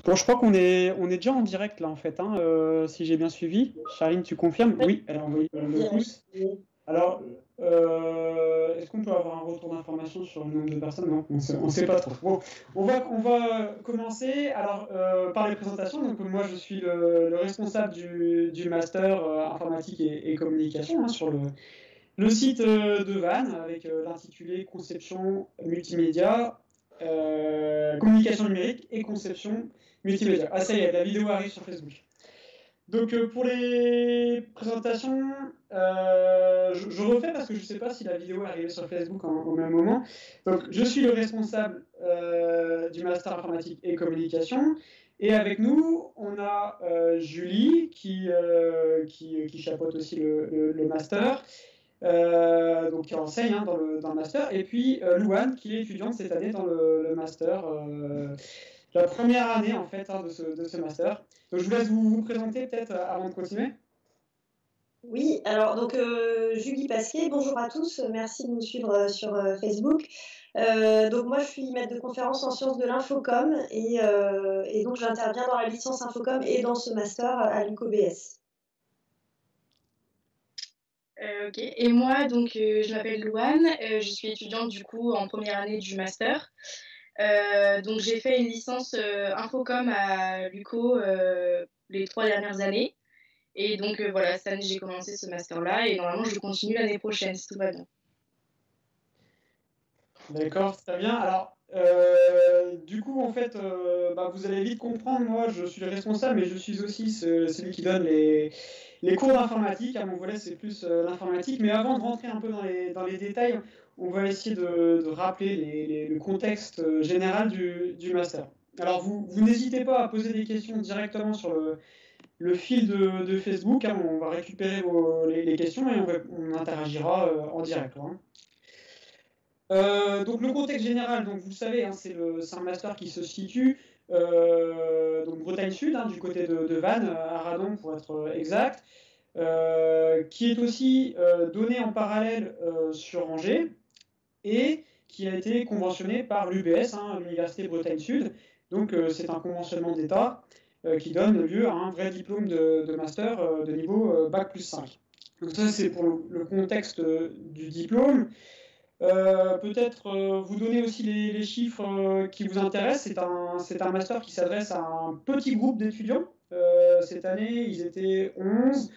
Bon, je crois qu'on est déjà en direct là en fait, hein, si j'ai bien suivi. Charline, tu confirmes? Oui, elle a envoyé le pouce. Alors, est-ce qu'on peut avoir un retour d'information sur le nombre de personnes? Non, on sait pas trop. Bon, on va commencer alors par les présentations. Donc moi, je suis le responsable du master informatique et communication, hein, sur le site de Vannes avec l'intitulé Conception multimédia, communication numérique et conception multimédia. Ah, ça y est, la vidéo arrive sur Facebook. Donc pour les présentations, je refais parce que je ne sais pas si la vidéo est arrivée sur Facebook au même moment. Donc je suis le responsable du master informatique et communication. Et avec nous, on a Julie qui chapeaute aussi le master. Donc qui enseigne, hein, dans le master, et puis Louane qui est étudiante cette année dans le master, la première année en fait, hein, de ce master. Donc je vous laisse vous présenter peut-être avant de continuer. Oui, alors donc Julie Pasquier, bonjour à tous, merci de nous suivre sur Facebook. Donc moi je suis maître de conférence en sciences de l'infocom et donc j'interviens dans la licence infocom et dans ce master à l'UCOBS. Ok, et moi donc je m'appelle Louane, je suis étudiante du coup en première année du master. Donc j'ai fait une licence Infocom à l'UCO les 3 dernières années. Et donc voilà, cette année j'ai commencé ce master-là et normalement je continue l'année prochaine si tout va bien. D'accord, très bien. Alors, du coup, en fait, vous allez vite comprendre, moi, je suis le responsable, mais je suis aussi celui qui donne les cours d'informatique. À mon volet, c'est plus l'informatique. Mais avant de rentrer un peu dans les détails, on va essayer de rappeler le contexte général du master. Alors, vous n'hésitez pas à poser des questions directement sur le fil de Facebook, hein. On va récupérer les questions et on interagira en direct, hein. Donc le contexte général, donc vous le savez, hein, c'est un master qui se situe donc Bretagne Sud, hein, du côté de Vannes, à Radon pour être exact, qui est aussi donné en parallèle sur Angers et qui a été conventionné par l'UBS, hein, l'Université Bretagne Sud. Donc c'est un conventionnement d'État qui donne lieu à un vrai diplôme de master de niveau Bac plus 5. Donc ça c'est pour le contexte du diplôme. Peut-être vous donner aussi les chiffres qui vous intéressent. C'est un master qui s'adresse à un petit groupe d'étudiants. Cette année, ils étaient 11.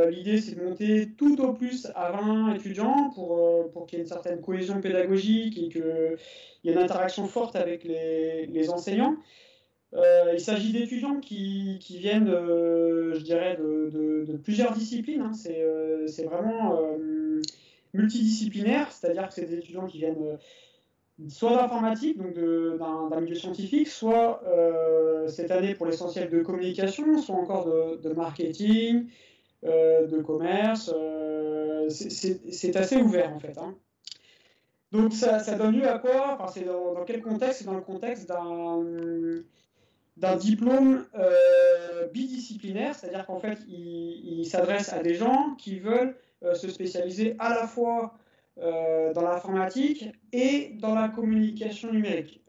L'idée, c'est de monter tout au plus à 20 étudiants pour qu'il y ait une certaine cohésion pédagogique et qu'il y ait une interaction forte avec les enseignants. Il s'agit d'étudiants qui viennent, je dirais, de plusieurs disciplines, hein. C'est vraiment multidisciplinaire, c'est-à-dire que c'est des étudiants qui viennent soit d'informatique, donc d'un milieu scientifique, soit cette année pour l'essentiel de communication, soit encore de marketing, de commerce. C'est assez ouvert en fait, hein. Donc ça donne lieu à quoi? Enfin, c'est dans quel contexte? C'est dans le contexte d'un diplôme bidisciplinaire, c'est-à-dire qu'en fait, il s'adresse à des gens qui veulent se spécialiser à la fois dans l'informatique et dans la communication numérique,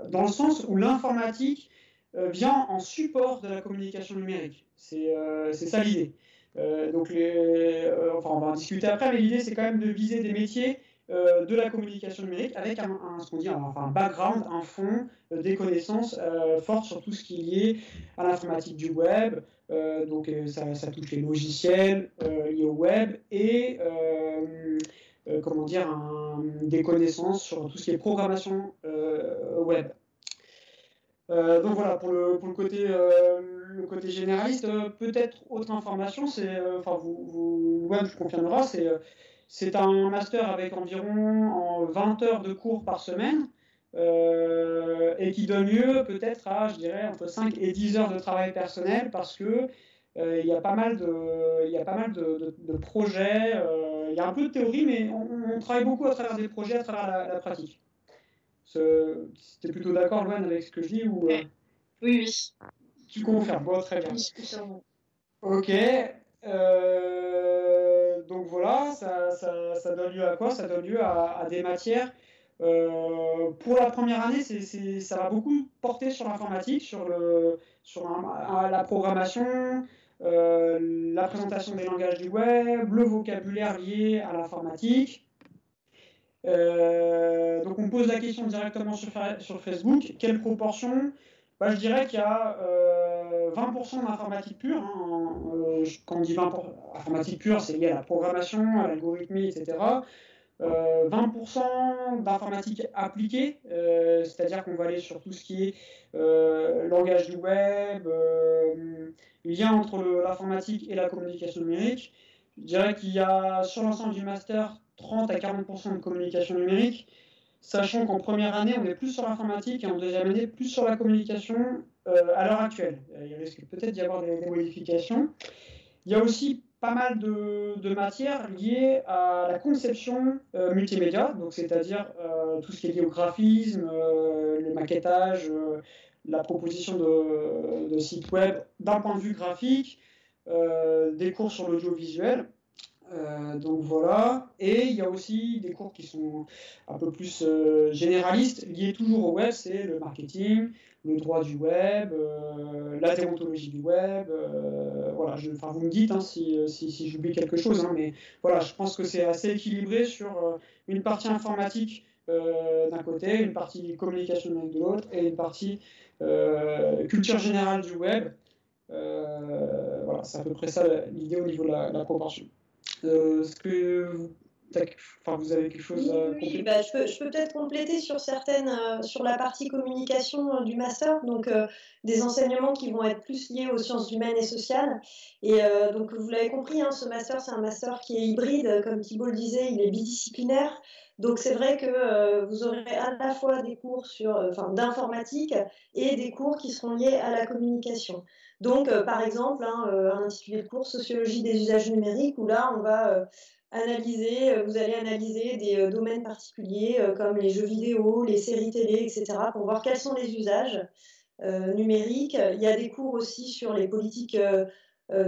dans le sens où l'informatique vient en support de la communication numérique. C'est ça l'idée. Donc on va en discuter après, mais l'idée c'est quand même de viser des métiers de la communication numérique avec ce qu'on dit, un background, un fond, des connaissances fortes sur tout ce qui est lié à l'informatique du web. Donc ça touche les logiciels liés au web et comment dire, des connaissances sur tout ce qui est programmation web. Donc voilà, pour le côté généraliste, peut-être autre information, c'est, Louane je confirmera, c'est un master avec environ 20 heures de cours par semaine et qui donne lieu peut-être à, je dirais, entre 5 et 10 heures de travail personnel parce que il y a pas mal de projets, il y a un peu de théorie, mais on travaille beaucoup à travers des projets, à travers la pratique. T'es plutôt d'accord, Louane, avec ce que je dis ou, Oui, oui. Tu confirmes, bon, très bien. Oui, ok. Donc voilà, ça donne lieu à quoi? Ça donne lieu à des matières Pour la première année, ça va beaucoup porter sur l'informatique, sur la programmation, la présentation des langages du web, le vocabulaire lié à l'informatique. Donc on pose la question directement sur Facebook. Quelle proportion? Je dirais qu'il y a 20% d'informatique pure. Hein. Quand on dit 20% informatique pure, c'est lié à la programmation, à l'algorithmie, etc. 20% d'informatique appliquée, c'est-à-dire qu'on va aller sur tout ce qui est langage du web, lien entre l'informatique et la communication numérique. Je dirais qu'il y a sur l'ensemble du master 30 à 40% de communication numérique, sachant qu'en première année, on est plus sur l'informatique et en deuxième année, plus sur la communication à l'heure actuelle. Il risque peut-être d'y avoir des modifications. Il y a aussi pas mal de matières liées à la conception multimédia, donc c'est-à-dire tout ce qui est lié au graphisme, le maquettage, la proposition de sites web d'un point de vue graphique, des cours sur l'audiovisuel. Donc voilà, et il y a aussi des cours qui sont un peu plus généralistes, liés toujours au web, c'est le marketing, le droit du web, la déontologie du web, voilà, vous me dites hein, si j'oublie quelque chose, hein, mais voilà, je pense que c'est assez équilibré sur une partie informatique d'un côté, une partie communication numérique de l'autre, et une partie culture générale du web. Voilà, c'est à peu près ça l'idée au niveau de la proportion. Est-ce que vous avez quelque chose à compléter? Je peux peut-être compléter sur sur la partie communication du master, donc des enseignements qui vont être plus liés aux sciences humaines et sociales. Et donc vous l'avez compris, hein, ce master, c'est un master qui est hybride, comme Thibault le disait, il est bidisciplinaire. Donc c'est vrai que vous aurez à la fois des cours d'informatique et des cours qui seront liés à la communication. Donc par exemple, un intitulé de cours Sociologie des usages numériques, où là on va vous allez analyser des domaines particuliers comme les jeux vidéo, les séries télé, etc. pour voir quels sont les usages numériques. Il y a des cours aussi sur les politiques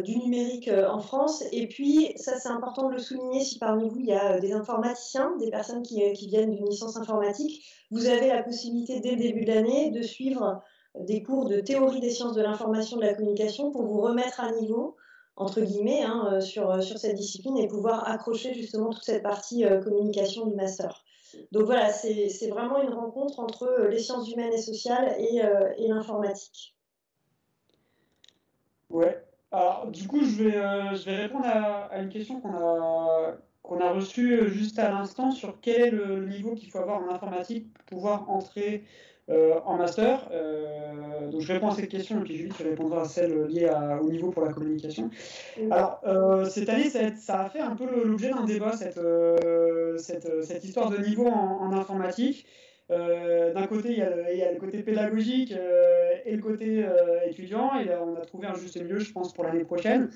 du numérique en France. Et puis, ça c'est important de le souligner, si parmi vous il y a des informaticiens, des personnes qui viennent d'une licence informatique, vous avez la possibilité dès le début de l'année de suivre des cours de théorie des sciences de l'information et de la communication pour vous remettre à niveau entre guillemets, hein, sur cette discipline et pouvoir accrocher justement toute cette partie communication du master. Donc voilà, c'est vraiment une rencontre entre les sciences humaines et sociales et l'informatique. Ouais. Alors, du coup, je vais répondre à une question qu'on a reçue juste à l'instant sur quel est le niveau qu'il faut avoir en informatique pour pouvoir entrer en master. Donc je réponds à cette question et puis Julie, tu répondras à celle liée au niveau pour la communication. Alors, cette année, ça a fait un peu l'objet d'un débat, cette histoire de niveau en informatique. D'un côté, il y a le côté pédagogique et le côté étudiant, et là, on a trouvé un juste milieu, je pense, pour l'année prochaine.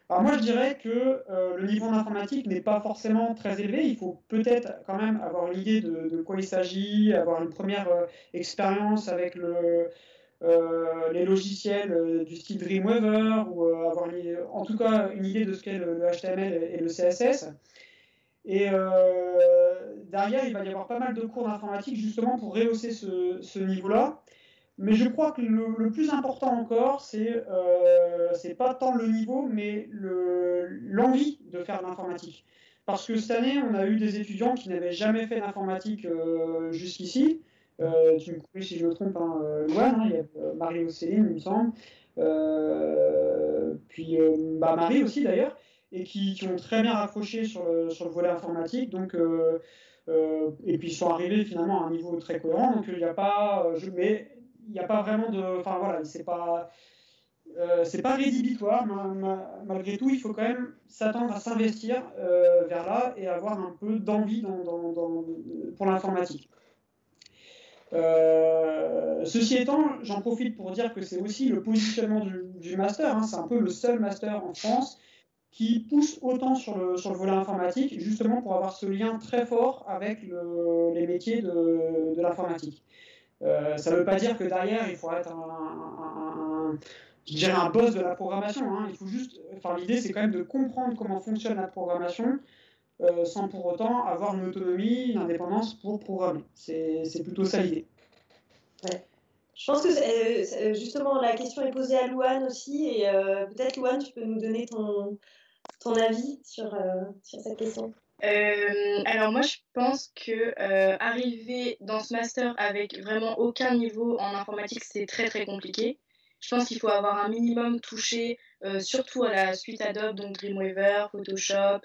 Alors moi, je dirais que le niveau en informatique n'est pas forcément très élevé. Il faut peut-être quand même avoir une idée de quoi il s'agit, avoir une première expérience avec les logiciels du style Dreamweaver, ou avoir en tout cas une idée de ce qu'est le HTML et le CSS. Et derrière, il va y avoir pas mal de cours d'informatique justement pour rehausser ce niveau-là. Mais je crois que le plus important encore, c'est pas tant le niveau, mais l'envie de faire de l'informatique. Parce que cette année, on a eu des étudiants qui n'avaient jamais fait d'informatique jusqu'ici. Tu me corriges si je me trompe, hein, Louane, il y a Marie-Océline, il me semble. Puis Marie aussi d'ailleurs, et qui ont très bien accroché sur le volet informatique. Donc, et puis ils sont arrivés finalement à un niveau très cohérent. Donc il n'y a pas. Mais il n'y a pas vraiment de. Enfin voilà, c'est pas rédhibitoire. Malgré tout, il faut quand même s'attendre à s'investir vers là et avoir un peu d'envie pour l'informatique. Ceci étant, j'en profite pour dire que c'est aussi le positionnement du master. Hein, c'est un peu le seul master en France qui pousse autant sur le volet informatique, justement pour avoir ce lien très fort avec les métiers de l'informatique. Ça ne veut pas dire que derrière, il faut être un boss de la programmation. Hein. Il faut juste, l'idée, c'est quand même de comprendre comment fonctionne la programmation, sans pour autant avoir une autonomie, une indépendance pour programmer. C'est plutôt ça l'idée. Ouais. Je pense que justement la question est posée à Louane aussi, et peut-être Louane, tu peux nous donner ton avis sur cette question. Alors moi, je pense que arriver dans ce master avec vraiment aucun niveau en informatique, c'est très très compliqué. Je pense qu'il faut avoir un minimum touché, surtout à la suite Adobe, donc Dreamweaver, Photoshop,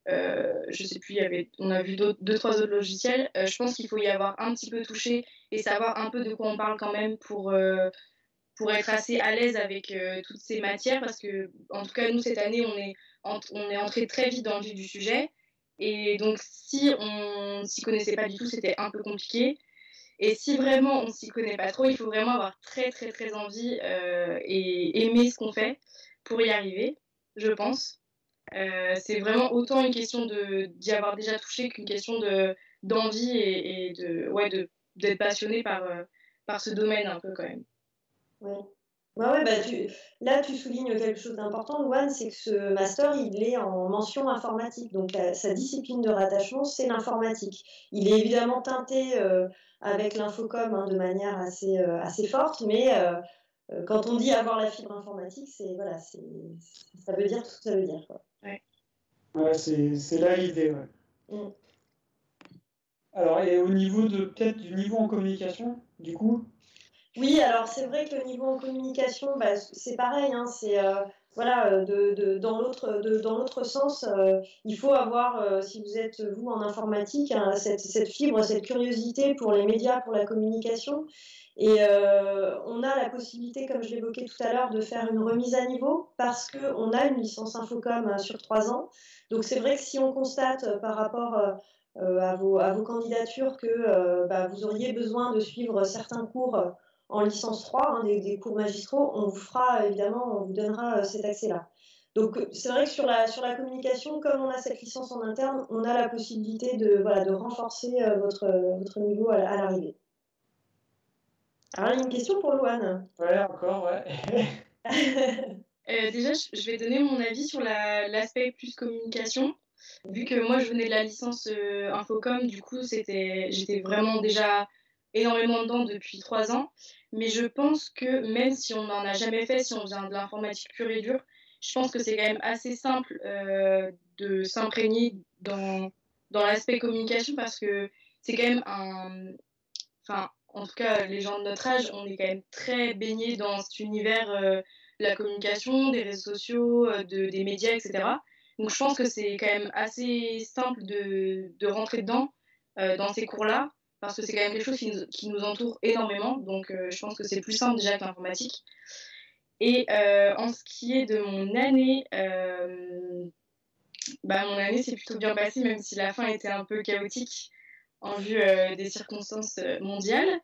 je sais plus, on a vu deux, trois autres logiciels. Je pense qu'il faut y avoir un petit peu touché et savoir un peu de quoi on parle quand même pour être assez à l'aise avec toutes ces matières, parce que en tout cas, nous, cette année, on est entré très vite dans le vif du sujet. Et donc, si on s'y connaissait pas du tout, c'était un peu compliqué. Et si vraiment on s'y connaît pas trop, il faut vraiment avoir très très très envie et aimer ce qu'on fait pour y arriver, je pense. C'est vraiment autant une question d'y avoir déjà touché qu'une question d'envie et d'être passionné par ce domaine un peu quand même. Ouais. Ouais, bah là, tu soulignes quelque chose d'important, Louane, c'est que ce master, il est en mention informatique. Donc, sa discipline de rattachement, c'est l'informatique. Il est évidemment teinté avec l'infocom de manière assez forte, mais quand on dit avoir la fibre informatique, voilà, ça veut dire tout ce que ça veut dire, quoi. Ouais, c'est là l'idée. Ouais. Mm. Alors, et au niveau peut-être du niveau en communication, du coup? Oui, alors c'est vrai que le niveau en communication, bah, c'est pareil, hein, c'est voilà, dans l'autre sens, il faut avoir, si vous êtes vous en informatique, hein, cette fibre, cette curiosité pour les médias, pour la communication. Et on a la possibilité, comme je l'évoquais tout à l'heure, de faire une remise à niveau parce qu'on a une licence Infocom sur 3 ans. Donc c'est vrai que si on constate par rapport à vos candidatures que bah, vous auriez besoin de suivre certains cours en licence 3, hein, des cours magistraux, on vous fera évidemment, on vous donnera cet accès-là. Donc c'est vrai que sur la communication, comme on a cette licence en interne, on a la possibilité de renforcer votre niveau à l'arrivée. Alors, il y a une question pour Louane. Ouais, encore, ouais. Déjà, je vais donner mon avis sur l'aspect plus communication. Vu que moi, je venais de la licence Infocom, du coup, j'étais vraiment déjà énormément dedans depuis 3 ans. Mais je pense que même si on n'en a jamais fait, si on vient de l'informatique pure et dure, je pense que c'est quand même assez simple de s'imprégner dans l'aspect communication, parce que c'est quand même enfin, en tout cas, les gens de notre âge, on est quand même très baignés dans cet univers de la communication, des réseaux sociaux, des médias, etc. Donc je pense que c'est quand même assez simple de rentrer dedans, dans ces cours-là, parce que c'est quand même quelque chose qui nous entoure énormément. Donc je pense que c'est plus simple déjà que l'informatique. Et en ce qui est de mon année, mon année s'est plutôt bien passée, même si la fin était un peu chaotique en vue des circonstances mondiales.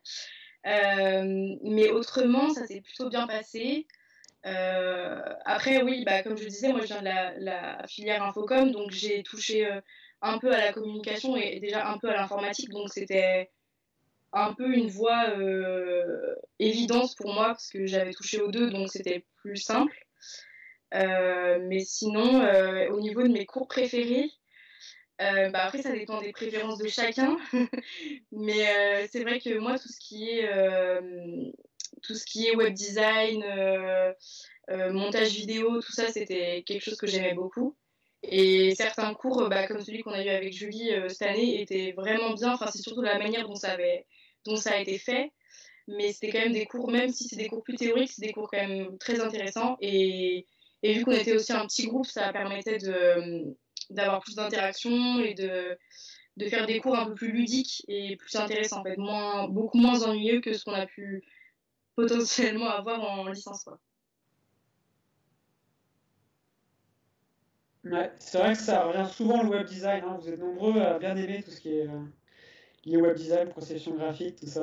Mais autrement, ça s'est plutôt bien passé. Après, oui, comme je disais, moi je viens de la filière Infocom, donc j'ai touché un peu à la communication et déjà un peu à l'informatique, donc c'était un peu une voie évidente pour moi parce que j'avais touché aux deux, donc c'était plus simple. Mais sinon, au niveau de mes cours préférés, après ça dépend des préférences de chacun, mais c'est vrai que moi tout ce qui est web design, montage vidéo, tout ça, c'était quelque chose que j'aimais beaucoup. Et certains cours, comme celui qu'on a eu avec Julie cette année, étaient vraiment bien. Enfin, c'est surtout la manière dont ça a été fait. Mais c'était quand même des cours, même si c'est des cours plus théoriques, c'est des cours quand même très intéressants. Et vu qu'on était aussi un petit groupe, ça permettait d'avoir plus d'interaction et de faire des cours un peu plus ludiques et plus intéressants, en fait, beaucoup moins ennuyeux que ce qu'on a pu potentiellement avoir en licence, quoi. Ouais, c'est vrai que ça revient souvent le web design. Hein. Vous êtes nombreux à bien aimer tout ce qui est lié web design, conception graphique, tout ça.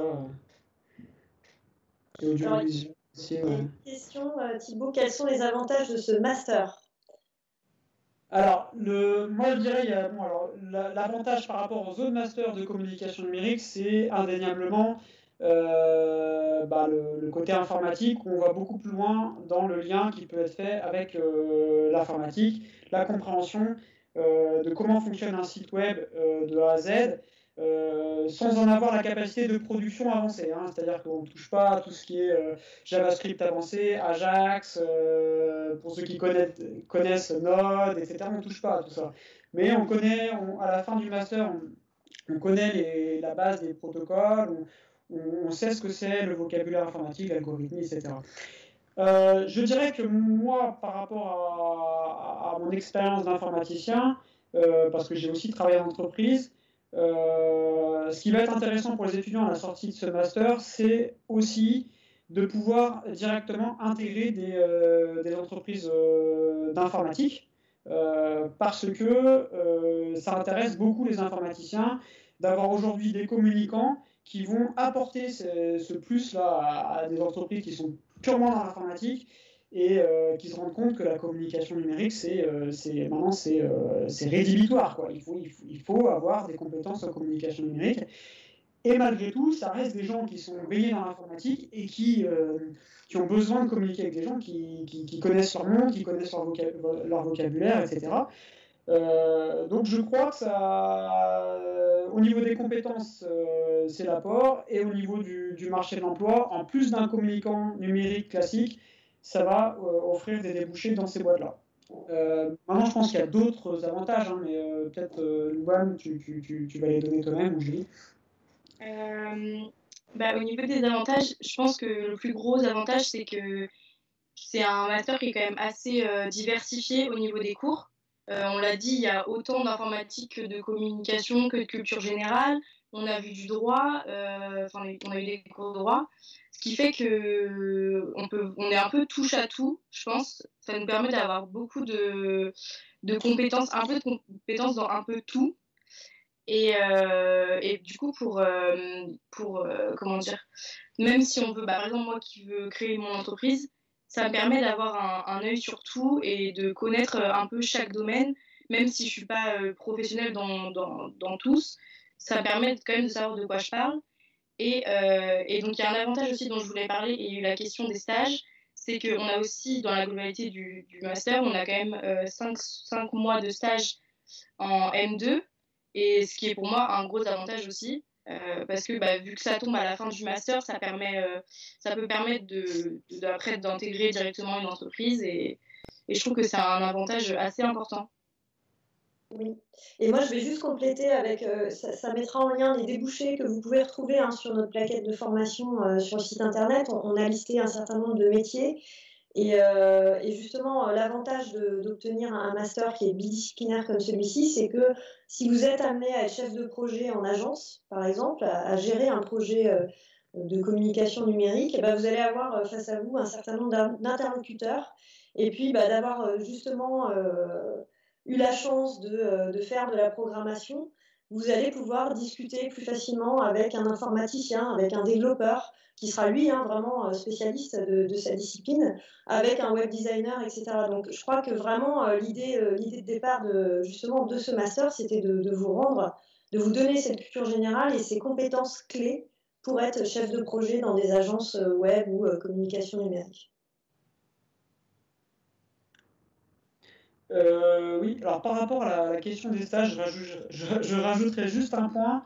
Et audiovisuel aussi. Ouais. Une question, Thibaut, quels sont les avantages de ce master? Alors, moi je dirais, l'avantage par rapport aux autres masters de communication numérique, c'est indéniablement le côté informatique, où on va beaucoup plus loin dans le lien qui peut être fait avec l'informatique, la compréhension de comment fonctionne un site web de A à Z, sans en avoir la capacité de production avancée. Hein. C'est-à-dire qu'on ne touche pas à tout ce qui est JavaScript avancé, Ajax, pour ceux qui connaissent Node, etc. On ne touche pas à tout ça. Mais on connaît, à la fin du master, on connaît la base des protocoles, on sait ce que c'est le vocabulaire informatique, l'algorithme, etc. Je dirais que moi, par rapport à mon expérience d'informaticien, parce que j'ai aussi travaillé en entreprise, ce qui va être intéressant pour les étudiants à la sortie de ce master, c'est aussi de pouvoir directement intégrer des entreprises d'informatique, parce que ça intéresse beaucoup les informaticiens d'avoir aujourd'hui des communicants qui vont apporter ce plus-là à des entreprises qui sont purement dans l'informatique et qui se rendent compte que la communication numérique, maintenant, c'est rédhibitoire, quoi. Il faut avoir des compétences en communication numérique. Et malgré tout, ça reste des gens qui sont baignés dans l'informatique et qui ont besoin de communiquer avec des gens qui connaissent leur monde, qui connaissent leur vocabulaire, etc. Donc je crois que au niveau des compétences, c'est l'apport, et au niveau du marché de l'emploi, en plus d'un communicant numérique classique, ça va offrir des débouchés dans ces boîtes-là. Maintenant, je pense qu'il y a d'autres avantages, hein, mais peut-être, Louane, tu vas les donner toi-même, ou Julie. Au niveau des avantages, je pense que le plus gros avantage, c'est que c'est un master qui est quand même assez diversifié au niveau des cours. On l'a dit, il y a autant d'informatique que de communication, que de culture générale. On a vu du droit, on a eu des cours de droit, ce qui fait que on est un peu touche à tout, je pense. Ça nous permet d'avoir beaucoup de compétences, un peu de compétences dans un peu tout. Et du coup, comment dire, même si on veut, par exemple, moi qui veux créer mon entreprise, ça me permet d'avoir un œil sur tout et de connaître un peu chaque domaine, même si je suis pas professionnelle dans tous. Ça me permet quand même de savoir de quoi je parle. Et donc, il y a un avantage aussi dont je voulais parler, et il y a eu la question des stages, c'est qu'on a aussi, dans la globalité du master, on a quand même 5 mois de stage en M2, et ce qui est pour moi un gros avantage aussi. Parce que vu que ça tombe à la fin du master, ça peut permettre après d'intégrer directement une entreprise, et je trouve que c'est un avantage assez important. Oui, et moi je vais juste compléter avec, ça mettra en lien les débouchés que vous pouvez retrouver sur notre plaquette de formation sur le site internet. On a listé un certain nombre de métiers, et justement l'avantage d'obtenir un master qui est bidisciplinaire comme celui-ci, c'est que si vous êtes amené à être chef de projet en agence, par exemple, à gérer un projet de communication numérique, vous allez avoir face à vous un certain nombre d'interlocuteurs, et puis d'avoir justement eu la chance de faire de la programmation, vous allez pouvoir discuter plus facilement avec un informaticien, avec un développeur, qui sera lui vraiment spécialiste de sa discipline, avec un web designer, etc. Donc je crois que vraiment l'idée de départ justement de ce master, c'était de vous rendre, de vous donner cette culture générale et ces compétences clés pour être chef de projet dans des agences web ou communication numérique. Oui, alors par rapport à la question des stages, je rajouterai juste un point.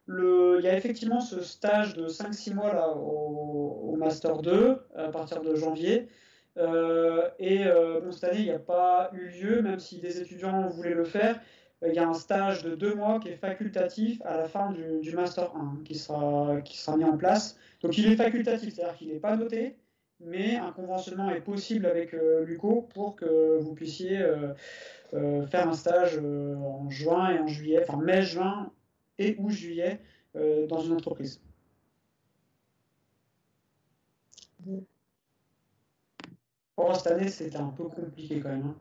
Il y a effectivement ce stage de 5-6 mois là, au Master 2 à partir de janvier. Bon, cette année, il n'y a pas eu lieu, même si des étudiants voulaient le faire. Il y a un stage de 2 mois qui est facultatif à la fin du Master 1 qui sera mis en place. Donc il est facultatif, c'est-à-dire qu'il n'est pas noté, mais un conventionnement est possible avec l'UCO pour que vous puissiez faire un stage en juin et en juillet, enfin mai, juin et ou juillet dans une entreprise. Or, cette année, c'était un peu compliqué quand même. Hein.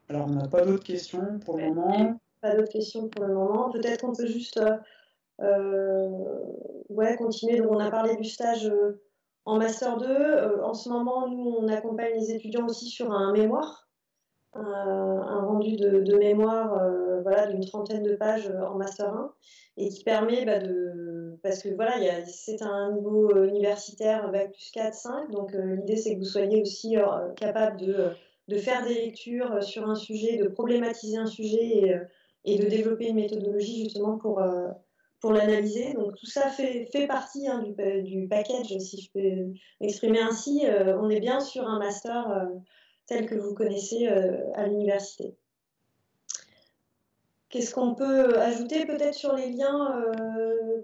Alors, on n'a pas d'autres questions pour le moment. Pas d'autres questions pour le moment. Peut-être qu'on peut juste continuer. Donc, on a parlé du stage en Master 2. En ce moment, nous, on accompagne les étudiants aussi sur un mémoire, un rendu de mémoire d'une 30aine de pages en Master 1, et qui permet parce que c'est un niveau universitaire Bac+4, 5, donc l'idée c'est que vous soyez aussi capable de faire des lectures sur un sujet, de problématiser un sujet et de développer une méthodologie justement pour l'analyser. Donc tout ça fait partie du package, si je peux m'exprimer ainsi. On est bien sur un master tel que vous connaissez à l'université. Qu'est-ce qu'on peut ajouter peut-être sur les liens,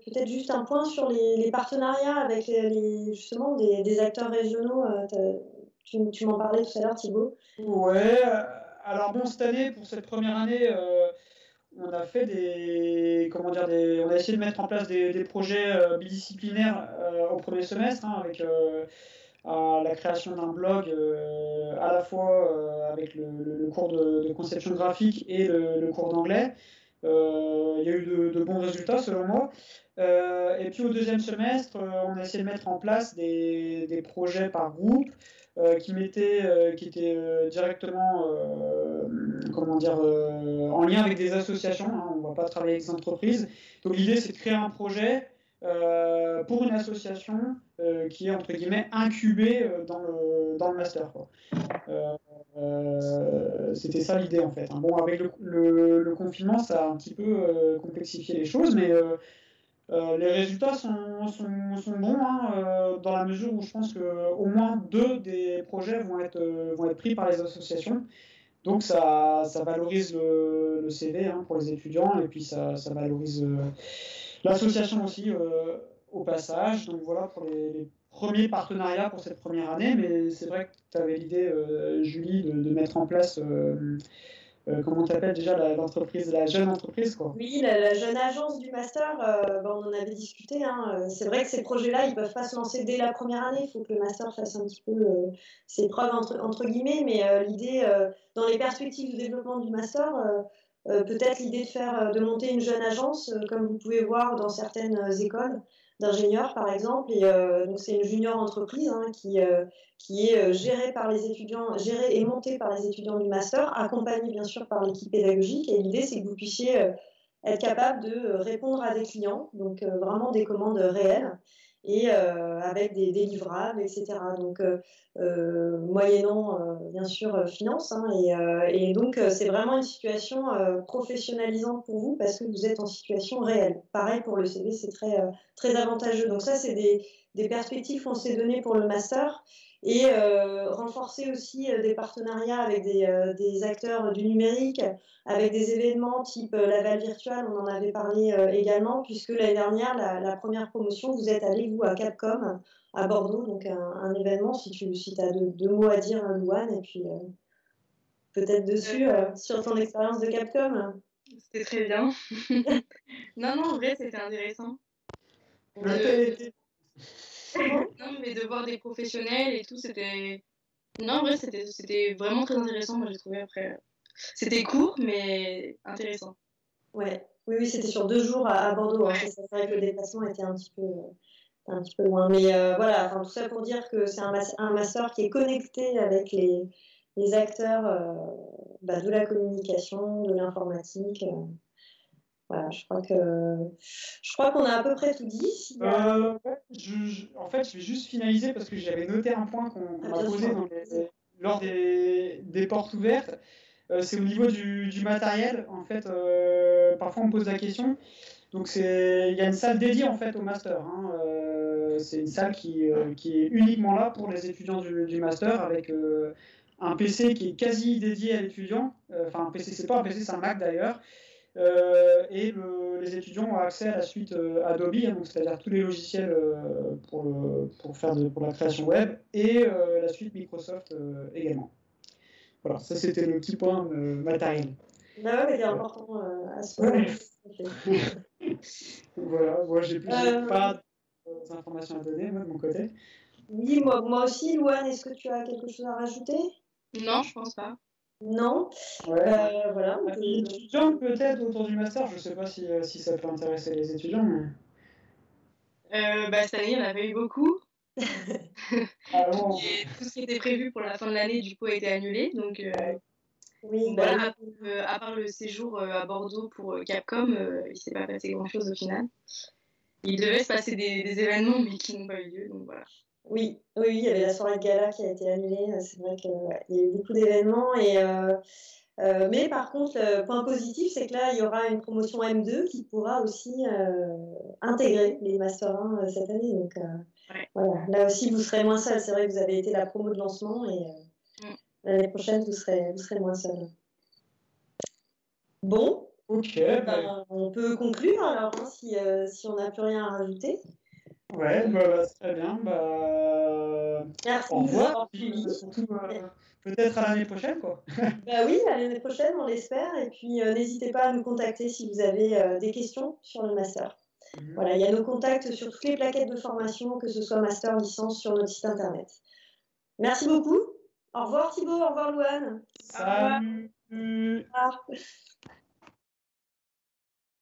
peut-être juste un point sur les partenariats avec justement des acteurs régionaux. Tu m'en parlais tout à l'heure, Thibaut. Ouais, alors bon, cette année, pour cette première année, on a fait on a essayé de mettre en place des projets bidisciplinaires au premier semestre, hein, avec la création d'un blog à la fois avec le cours de conception graphique et le cours d'anglais. Il y a eu de bons résultats selon moi. Et puis au deuxième semestre, on a essayé de mettre en place des projets par groupe qui étaient directement en lien avec des associations, hein, on ne va pas travailler avec des entreprises. Donc l'idée, c'est de créer un projet pour une association qui est entre guillemets incubée dans le master, quoi. C'était ça l'idée en fait, hein. Bon, avec le confinement, ça a un petit peu complexifié les choses, mais les résultats sont bons, hein, dans la mesure où je pense qu'au moins 2 des projets vont être pris par les associations. Donc ça valorise le CV, hein, pour les étudiants, et puis ça valorise l'association aussi au passage. Donc voilà pour les premiers partenariats pour cette première année, mais c'est vrai que tu avais l'idée, Julie, de mettre en place, comment tu appelles déjà l'entreprise, la jeune entreprise, quoi. Oui, la jeune agence du master, on en avait discuté, hein. C'est vrai que ces projets-là, ils ne peuvent pas se lancer dès la première année. Il faut que le master fasse un petit peu ses preuves, entre guillemets. Mais l'idée, dans les perspectives de développement du master, peut-être l'idée de monter une jeune agence, comme vous pouvez voir dans certaines écoles d'ingénieurs, par exemple. Et donc, c'est une junior entreprise, hein, qui est gérée par les étudiants, gérée et montée par les étudiants du master, accompagnée bien sûr par l'équipe pédagogique. Et l'idée, c'est que vous puissiez être capable de répondre à des clients, donc vraiment des commandes réelles, et avec des livrables, etc. Donc, moyennant, bien sûr, finance, hein, et donc, c'est vraiment une situation professionnalisante pour vous parce que vous êtes en situation réelle. Pareil pour le CV, c'est très avantageux. Donc ça, c'est des perspectives qu'on s'est données pour le master, et renforcer aussi des partenariats avec des acteurs du numérique, avec des événements type Laval Virtual, on en avait parlé également, puisque l'année dernière, la première promotion, vous êtes allé, vous, à Capcom, à Bordeaux, donc un événement, si tu as deux mots à dire, Louane, et puis peut-être dessus, sur ton expérience de Capcom. C'était très bien. Non, en vrai, c'était intéressant. Non, mais de voir des professionnels et tout, c'était... Non, en vrai, c'était vraiment très intéressant, moi, j'ai trouvé après. C'était court, mais intéressant. Ouais. Oui, c'était sur 2 jours à Bordeaux. Ouais. C'est vrai que le déplacement était un petit peu loin. Mais voilà, tout ça pour dire que c'est un master qui est connecté avec les acteurs de la communication, de l'informatique. Voilà, je crois qu'on a à peu près tout dit. En fait, je vais juste finaliser parce que j'avais noté un point qu'on a posé lors des portes ouvertes. C'est au niveau du matériel. En fait, parfois on me pose la question. Donc il y a une salle dédiée en fait au master, hein. C'est une salle qui est uniquement là pour les étudiants du master, avec un PC qui est quasi dédié à l'étudiant. Enfin, un PC, c'est pas un PC, c'est un Mac d'ailleurs. Et les étudiants ont accès à la suite Adobe, hein, donc c'est-à-dire tous les logiciels pour la création web, et la suite Microsoft également. Voilà, ça c'était le petit point matériel. Bah ouais, mais c'est important à ce moment. Voilà, moi j'ai pas d'informations à donner, moi, de mon côté. Oui, moi aussi, Louane, est-ce que tu as quelque chose à rajouter? Non, je pense pas. Non. Ouais. Voilà. Les étudiants peut-être autour du master, je sais pas si ça peut intéresser les étudiants. Mais... cette année, il y en avait eu beaucoup. Ah, bon. Et tout ce qui était prévu pour la fin de l'année, du coup, a été annulé. Donc, oui, voilà, à part le séjour à Bordeaux pour Capcom, il ne s'est pas passé grand-chose au final. Il devait se passer des événements, mais qui n'ont pas eu lieu. Donc voilà. Oui, oui, il y avait la soirée de gala qui a été annulée. C'est vrai qu'il y a eu beaucoup d'événements. Mais par contre, le point positif, c'est que là, il y aura une promotion M2 qui pourra aussi intégrer les Master 1 cette année. Donc Ouais. voilà, là aussi, vous serez moins seul. C'est vrai que vous avez été la promo de lancement et l'année prochaine, vous serez moins seul. Bon, Ok, on peut conclure alors, hein, si on n'a plus rien à rajouter. ouais, très bien. Merci Au de nous revoir. avoir suivis. Surtout, peut-être à l'année prochaine, quoi. Bah oui, à l'année prochaine, on l'espère. Et puis, n'hésitez pas à nous contacter si vous avez des questions sur le master. Voilà, il y a nos contacts sur toutes les plaquettes de formation, que ce soit master, licence, sur notre site internet. Merci beaucoup. Au revoir Thibaut, au revoir Louane. Salut. Au revoir.